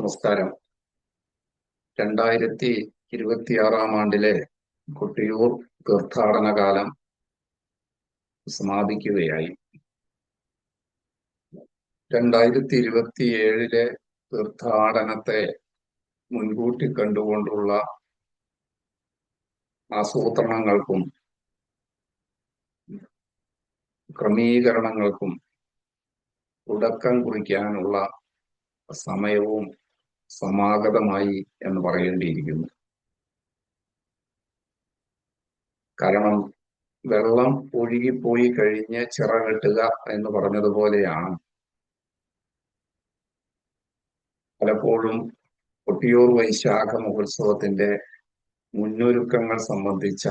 നമസ്കാരം. 2026 ആണ്ടിലെ കൊട്ടിയൂർ തീർത്ഥാടന കാലം സമാപിക്കുകയായി. 2027 തീർത്ഥാടനത്തെ മുൻകൂട്ടി കണ്ടുകൊണ്ടുള്ള ആസൂത്രണങ്ങൾക്കും ക്രമീകരണങ്ങൾക്കും തുടക്കം കുറിക്കാനുള്ള സമയവും സമാഗതമായി എന്ന് പറയേണ്ടിയിരിക്കുന്നു. കാരണം വെള്ളം ഒഴുകിപ്പോയി കഴിഞ്ഞ് ചിറകെട്ടുക എന്ന് പറഞ്ഞതുപോലെയാണ് പലപ്പോഴും കൊട്ടിയൂർ വൈശാഖ മഹോത്സവത്തിന്റെ മുന്നൊരുക്കങ്ങൾ സംബന്ധിച്ച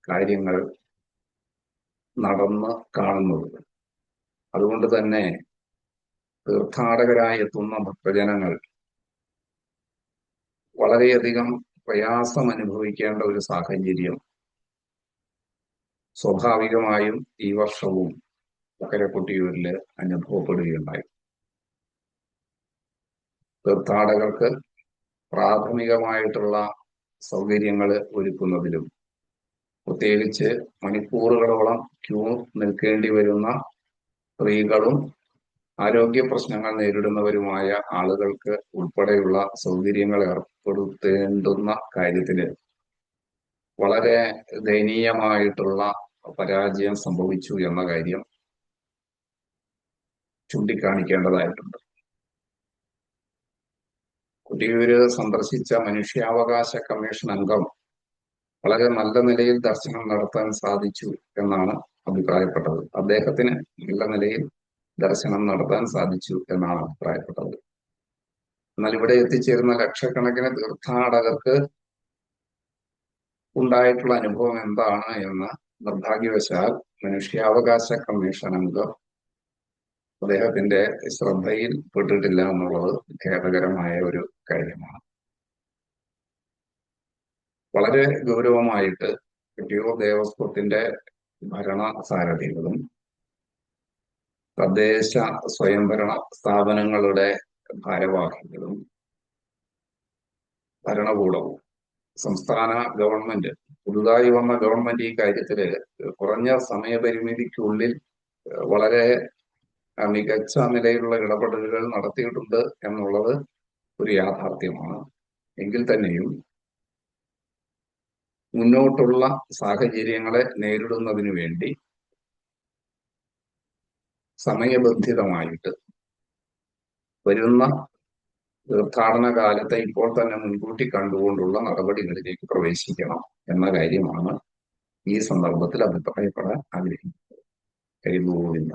കാര്യങ്ങൾ നടന്ന് കാണുന്നത്. അതുകൊണ്ട് തന്നെ തീർത്ഥാടകരായി എത്തുന്ന ഭക്തജനങ്ങൾ വളരെയധികം പ്രയാസം അനുഭവിക്കേണ്ട ഒരു സാഹചര്യം സ്വാഭാവികമായും ഈ വർഷവും കൊട്ടിയൂരിൽ അനുഭവപ്പെടുകയുണ്ടായി. തീർത്ഥാടകർക്ക് പ്രാഥമികമായിട്ടുള്ള സൗകര്യങ്ങൾ ഒരുക്കുന്നതിലും പ്രത്യേകിച്ച് മണിക്കൂറുകളോളം ക്യൂ നിൽക്കേണ്ടി വരുന്ന സ്ത്രീകളും ആരോഗ്യ പ്രശ്നങ്ങൾ നേരിടുന്നവരുമായ ആളുകൾക്ക് ഉൾപ്പെടെയുള്ള സൗകര്യങ്ങൾ ഏർപ്പെടുത്തേണ്ടുന്ന കാര്യത്തില് വളരെ ദയനീയമായിട്ടുള്ള പരാജയം സംഭവിച്ചു എന്ന കാര്യം ചൂണ്ടിക്കാണിക്കേണ്ടതായിട്ടുണ്ട്. കൊട്ടിയൂര് സന്ദർശിച്ച മനുഷ്യാവകാശ കമ്മീഷൻ അംഗം വളരെ നല്ല നിലയിൽ ദർശനം നടത്താൻ സാധിച്ചു എന്നാണ് അഭിപ്രായപ്പെട്ടത്. അദ്ദേഹത്തിന് നല്ല നിലയിൽ ദർശനം നടത്താൻ സാധിച്ചു എന്നാണ് അഭിപ്രായപ്പെട്ടത്. എന്നാൽ ഇവിടെ എത്തിച്ചേരുന്ന ലക്ഷക്കണക്കിന് തീർത്ഥാടകർക്ക് ഉണ്ടായിട്ടുള്ള അനുഭവം എന്താണ് എന്ന് നിർഭാഗ്യവശാൽ മനുഷ്യാവകാശ കമ്മീഷൻ അംഗം അദ്ദേഹത്തിന്റെ ശ്രദ്ധയിൽ പെട്ടിട്ടില്ല എന്നുള്ളത് ഖേദകരമായ ഒരു കാര്യമാണ്. വളരെ ഗൗരവമായിട്ട് കൊട്ടിയൂർ ദേവസ്വത്തിന്റെ ഭരണ സാരഥികളും തദ്ദേശ സ്വയംഭരണ സ്ഥാപനങ്ങളുടെ ഭാരവാഹികളും ഭരണകൂടവും സംസ്ഥാന ഗവൺമെന്റ്, പുതുതായി വന്ന ഗവൺമെന്റ് ഈ കാര്യത്തില് കുറഞ്ഞ സമയപരിമിതിക്കുള്ളിൽ വളരെ മികച്ച നിലയിലുള്ള ഇടപെടലുകൾ നടത്തിയിട്ടുണ്ട് എന്നുള്ളത് ഒരു യാഥാർത്ഥ്യമാണ്. എങ്കിൽ തന്നെയും മുന്നോട്ടുള്ള സാഹചര്യങ്ങളെ നേരിടുന്നതിനു വേണ്ടി സമയബന്ധിതമായിട്ട് വരുന്ന തീർത്ഥാടന കാലത്തെ ഇപ്പോൾ തന്നെ മുൻകൂട്ടി കണ്ടുകൊണ്ടുള്ള നടപടികളിലേക്ക് പ്രവേശിക്കണം എന്ന കാര്യമാണ് ഈ സന്ദർഭത്തിൽ അഭിപ്രായപ്പെടാൻ ആഗ്രഹിക്കുന്നത്. കരിഗോവിന്ദ.